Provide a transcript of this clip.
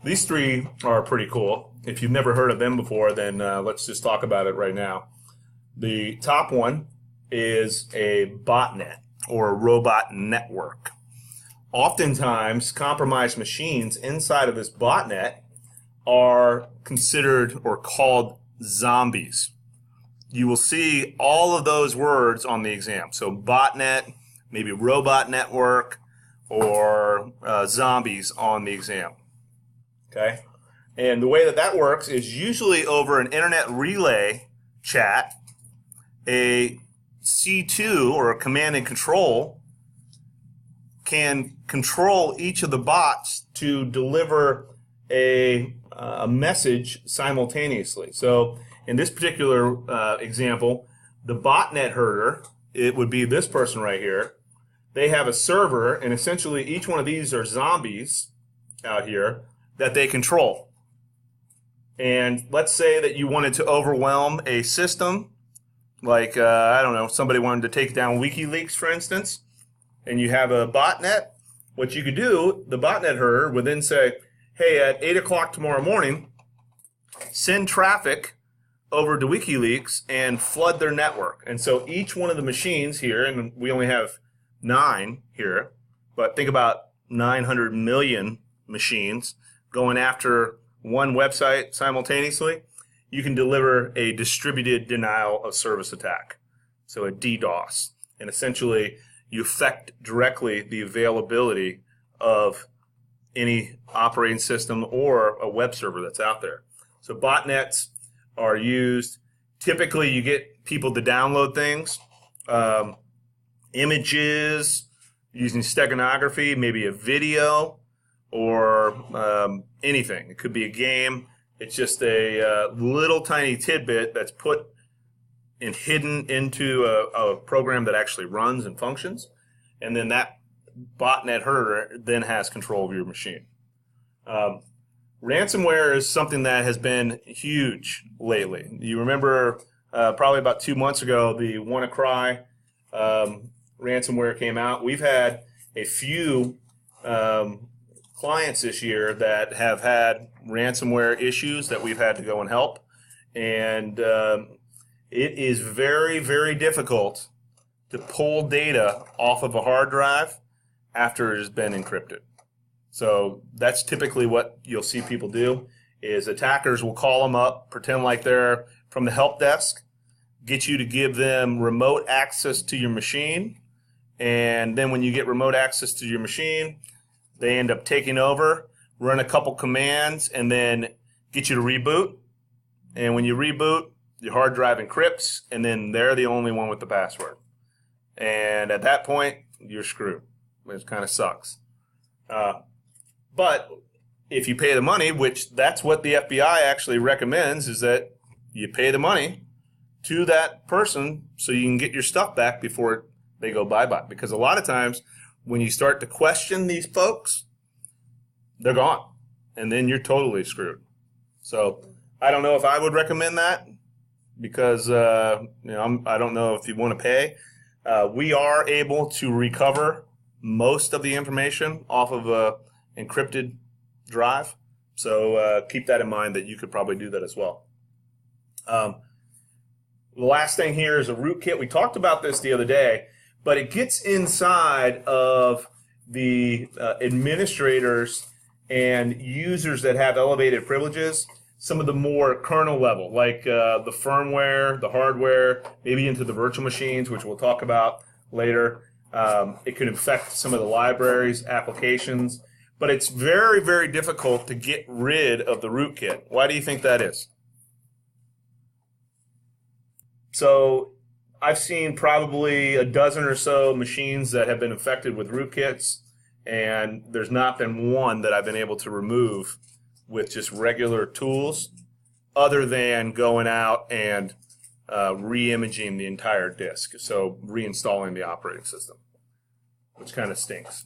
These three are pretty cool. If you've never heard of them before, then let's just talk about it right now. The top one is a botnet or a robot network. Oftentimes, compromised machines inside of this botnet are considered or called zombies. You will see all of those words on the exam. So botnet, maybe robot network, or zombies on the exam. Okay? And the way that that works is usually over an internet relay chat. A C2 or a command and control can control each of the bots to deliver a message simultaneously. So in this particular example, the botnet herder, it would be this person right here. They have a server, and essentially each one of these are zombies out here that they control. And let's say that you wanted to overwhelm a system, like, I don't know, somebody wanted to take down WikiLeaks, for instance, and you have a botnet. What you could do, the botnet herder would then say, hey, at 8 o'clock tomorrow morning, send traffic over to WikiLeaks and flood their network. And so each one of the machines here, and we only have 9 here, but think about 900 million machines going after one website simultaneously. You can deliver a distributed denial of service attack, so a DDoS. And essentially, you affect directly the availability of any operating system or a web server that's out there. So botnets are used. Typically, you get people to download things, images, using steganography, maybe a video, or anything. It could be a game. It's just a little tiny tidbit that's put and hidden into a program that actually runs and functions. And then that botnet herder then has control of your machine. Ransomware is something that has been huge lately. You remember probably about 2 months ago, the WannaCry ransomware came out. We've had a few clients this year that have had ransomware issues that we've had to go and help. And it is very, very difficult to pull data off of a hard drive after it has been encrypted. So that's typically what you'll see people do, is attackers will call them up, pretend like they're from the help desk, get you to give them remote access to your machine, and then when you get remote access to your machine, they end up taking over, run a couple commands, and then get you to reboot. And when you reboot, your hard drive encrypts, and then they're the only one with the password. And at that point, you're screwed. It kind of sucks. But if you pay the money, which that's what the FBI actually recommends, is that you pay the money to that person so you can get your stuff back before they go bye-bye. Because a lot of times, when you start to question these folks, they're gone. And then you're totally screwed. So I don't know if I would recommend that because I don't know if you want to pay. We are able to recover most of the information off of a encrypted drive. So keep that in mind that you could probably do that as well. The last thing here is a rootkit. We talked about this the other day, but it gets inside of the administrators and users that have elevated privileges, some of the more kernel level, like the firmware, the hardware, maybe into the virtual machines, which we'll talk about later. It could infect some of the libraries, applications, but it's very, very difficult to get rid of the rootkit. Why do you think that is? So I've seen probably a dozen or so machines that have been infected with rootkits, and there's not been one that I've been able to remove with just regular tools other than going out and re-imaging the entire disk, so reinstalling the operating system, which kind of stinks.